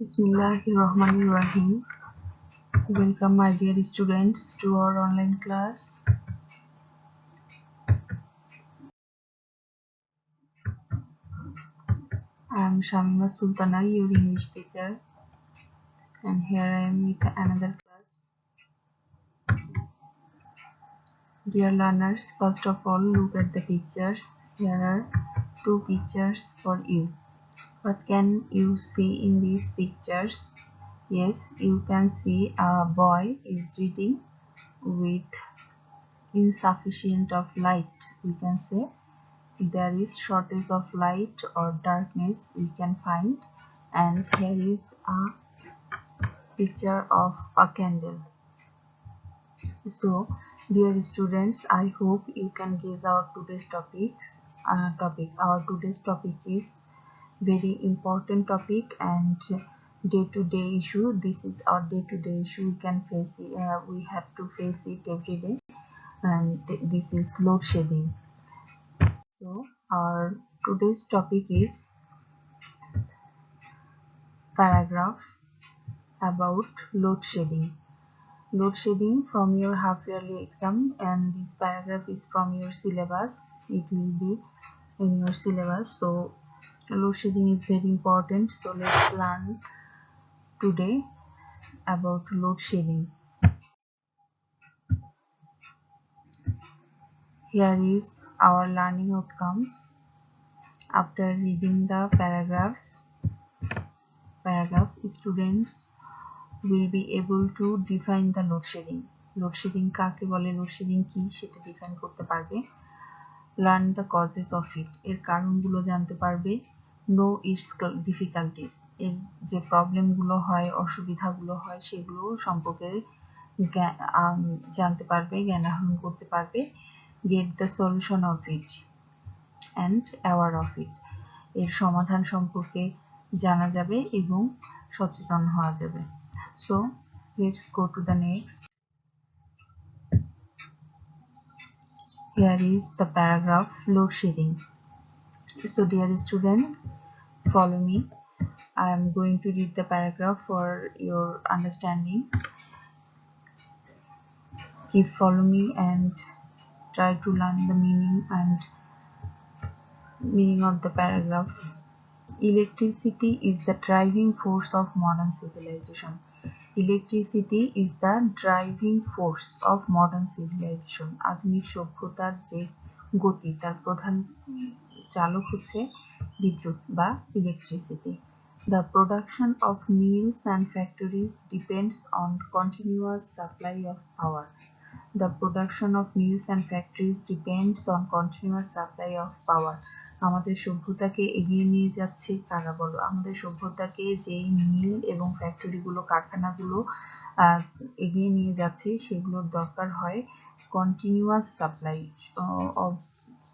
Bismillahirrahmanirrahim. Welcome, my dear students, to our online class. I am Shamima Sultana, your English teacher, and here I am with another class. Dear learners, first of all, look at the pictures. Here are two pictures for you. What can you see in these pictures? Yes, you can see a boy is reading with insufficient of light. We can say there is shortage of light or darkness we can find, and here is a picture of a candle. So dear students, I hope you can guess our today's our today's topic is very important topic and day-to-day issue. This is our day-to-day issue. We can face it, we have to face it every day, and this is load shedding. So our today's topic is paragraph about load shedding. Load shedding from your half yearly exam, and this paragraph is from your syllabus. It will be in your syllabus. So load shedding is very important. So let's learn today about load shedding. Here is our learning outcomes. After reading the paragraph, students will be able to define the load shedding. Load shedding কাকে বলে, load shedding কি সেটা define করতে পারবে। Learn the causes of it, এর কারণগুলো জানতে পারবে। Know its difficulties, এর যে প্রবলেমগুলো হয়, অসুবিধাগুলো হয় সেগুলো সম্পর্কে জানতে পারবে, জ্ঞান আহরণ করতে পারবে। Get the solution of it and aware of it, এর সমাধান সম্পর্কে জানা যাবে এবং সচেতন হওয়া যাবে। So let's go to the next. Here is the paragraph load shedding. So dear student, follow me. I am going to read the paragraph for your understanding. Keep follow me and try to learn the meaning of the paragraph. Electricity is the driving force of modern civilization. Electricity is the driving force of modern civilization. আধুনিক সভ্যতার যে গতি তার প্রধান চালক হচ্ছে বিদ্যুৎ বা electricity. The production of mills and factories depends on continuous supply of power. The production of mills and factories depends on continuous supply of power. আমাদের সভ্যতাকে এগিয়ে নিয়ে যাচ্ছে কারা বলো? আমাদের সভ্যতাকে যেই মিল এবং ফ্যাক্টরিগুলো, কারখানাগুলো এগিয়ে নিয়ে যাচ্ছে সেগুলোর দরকার হয় কন্টিনিউয়াস সাপ্লাই,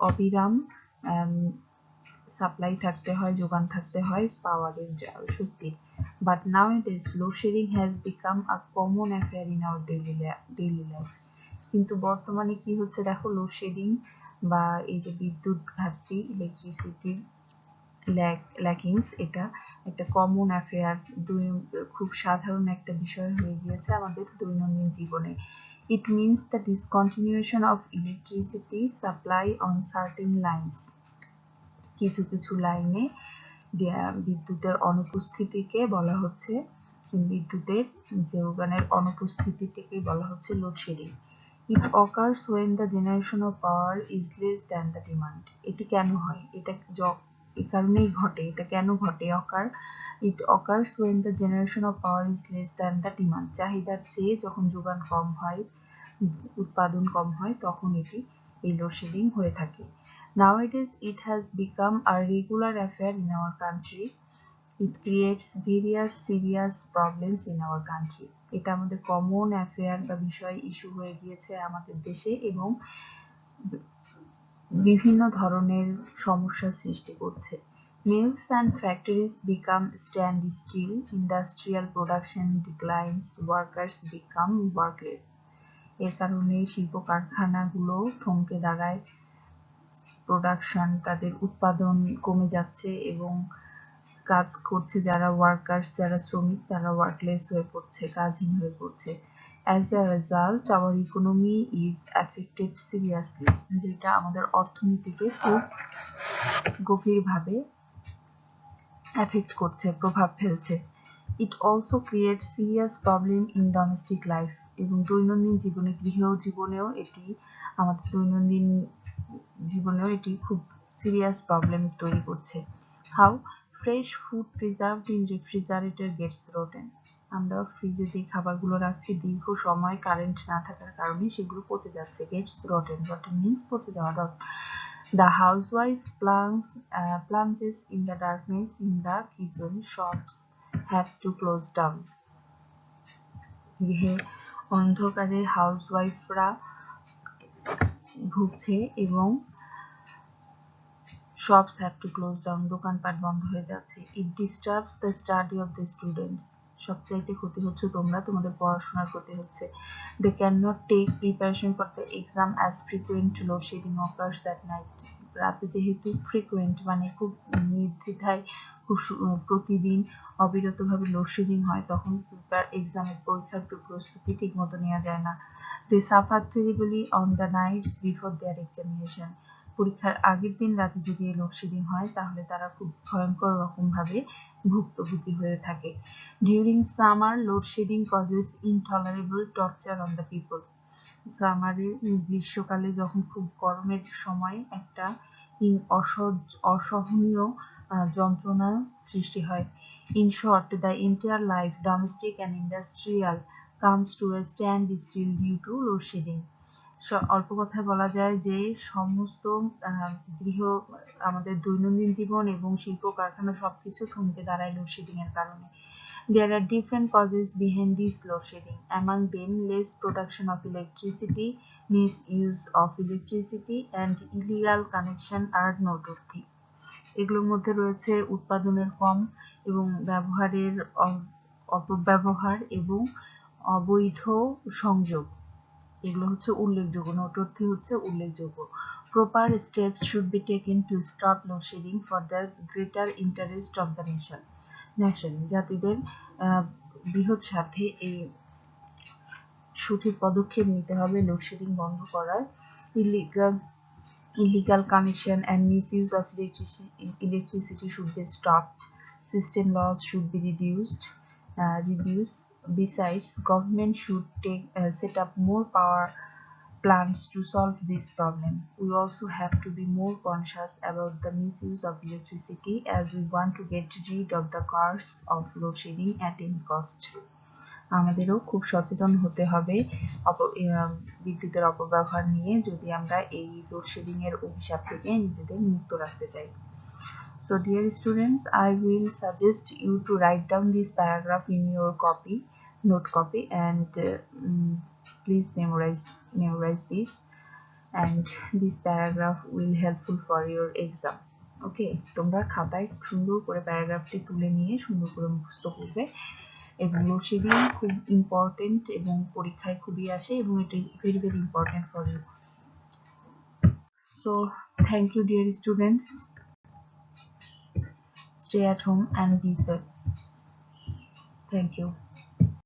অবিরাম সাপ্লাই থাকতে হয়, যোগান থাকতে হয় পাওয়ারের শক্তির। But nowadays load shedding has become a common affair in our daily life. কিন্তু বর্তমানে কি হচ্ছে দেখো, লোডশেডিং বা এই যে বিদ্যুৎ ঘাটতি, ইলেকট্রিসিটির ল্যাকিংস, এটা একটা কমন অ্যাফেয়ার, খুব সাধারণ একটা বিষয় হয়ে গিয়েছে আমাদের দৈনন্দিন জীবনে। It means the discontinuation of electricity supply on certain lines. কিছু কিছু লাইনে বিদ্যুতের অনুপস্থিতিকে বলা হচ্ছে, বিদ্যুতের যোগানের অনুপস্থিতিকে বলা হচ্ছে load shedding. It occurs when the generation of power is less than the demand. এটি কেন হয়? এটা এই কারণেই ঘটে। এটা কেন ঘটে? It occurs when the generation of power is less than the demand. চাহিদার চেয়ে যখন যোগান কম হয়, উৎপাদন কম হয়, তখন এই লোডশেডিং হয়ে থাকে। Nowadays it has become a regular affair in our country. It creates various serious problems in our country. এটা আমাদের কমন অ্যাফেয়ার বা বিষয় ইস্যু হয়ে গিয়েছে আমাদের দেশে এবং বিভিন্ন ধরনের সমস্যার সৃষ্টি করছে। Mills and factories become standstill, industrial production declines, workers become workless. এর কারণে শিল্প কারখানাগুলো থমকে দাঁড়ায়, প্রোডাকশন, তাদের উৎপাদন কমে যাচ্ছে এবং কাজ করছে যারা ওয়ার্কার্স, যারা শ্রমিক, তারা ওয়ার্কলেস হয়ে পড়ছে, কাজহীন হয়ে পড়ছে। As a result, our economy is affected seriously, যেটা আমাদের অর্থনীতিকে খুব গভীরভাবে এফেক্ট করছে, প্রভাব ফেলছে। It also creates serious problem in domestic life, এবং দৈনন্দিন জীবনে, গৃহ জীবনেও এটি, আমাদের দৈনন্দিন জীবনেও এটি খুব সিরিয়াস প্রবলেম তৈরি করছে। How fresh food preserved in refrigerator gets rotten. আমরা ফ্রিজে যে খাবারগুলো রাখছি দীর্ঘ সময় কারেন্ট না থাকার কারণে সেগুলো পচে যাচ্ছে। Gets rotten. Rotten means পচে যাওয়া। The housewife plunges in the darkness in the kitchen. Shops have to close down. গৃহে অন্ধকারে হাউসওয়াইফরা ভুগছে এবং shops have to close down, দোকানপাট বন্ধ হয়ে যাচ্ছে। It disturbs the study of the students. সবচাইতে ক্ষতি হচ্ছে তোমাদের পড়াশোনার ক্ষতি হচ্ছে। They cannot take preparation for the exam as frequent load shedding occurs at night. রাতে যেহেতু frequent মানে খুব নির্দ্বিধায় খুব প্রতিদিন অবিরতভাবে লোডশেডিং হয়, তখন এক্সামের পরীক্ষার প্রস্তুতি ঠিকমতো নেওয়া যায় না। They suffer terribly on the nights before their examination. পরীক্ষার আগের দিন রাতে যদি লোডশেডিং হয় তাহলে তারা খুব ভয়ঙ্কর রকম ভাবে ভুক্তভোগী হয়ে থাকে। During summer, load shedding causes intolerable torture on the people. গ্রীষ্মকালে যখন খুব গরমের সময় একটা অসহনীয় যন্ত্রণা সৃষ্টি হয়। In short, the entire life, domestic and industrial, comes to a standstill due to load shedding. অল্প কথায় বলা যায় যে সমস্ত গৃহ, আমাদের দৈনন্দিন জীবন এবং শিল্প কারখানা সবকিছু থমকে দাঁড়ায় লোডশেডিং এর কারণে। There are different causes behind this load shedding. Among them, less production of electricity, misuse of electricity, and illegal connection are noteworthy. এগুলোর মধ্যে রয়েছে উৎপাদনের কম এবং ব্যবহারের অপব্যবহার এবং অবৈধ সংযোগ। এগুলো হচ্ছে উল্লেখযোগ্য, নোটর্থী হচ্ছে উল্লেখযোগ্য। Proper steps should be taken to stop load shedding for the greater interest of the nation. জাতিদের বৃহৎ স্বার্থে এই সঠিক পদক্ষেপ নিতে হবে লোডশেডিং বন্ধ করার। Illegal connection and misuse of electricity should be stopped. System loss should be reduced. Besides, government should set up more power plants to solve this problem. We also have to be more conscious about the misuse of electricity as we want to get rid of the curse of load shedding at any cost. আমাদেরও খুব সচেতন হতে হবে বিদ্যুতের অপব্যবহার নিয়ে, যদি আমরা এই লোডশেডিং এর অভিশাপ থেকে নিজেদের মুক্ত রাখতে চাই। So dear students, I will suggest you to write down this paragraph in your note copy, and please memorize this, and this paragraph will helpful for your exam. Okay, তোমরা খাতায় সুন্দর করে প্যারাগ্রাফটি তুলে নিয়ে সুন্দর করে মুখস্থ করবে। এবং লোডশেডিং খুব ইম্পর্টেন্ট এবং পরীক্ষায় খুবই আসে এবং এটা very very important for you. So thank you dear students. Stay at home and be safe. Thank you.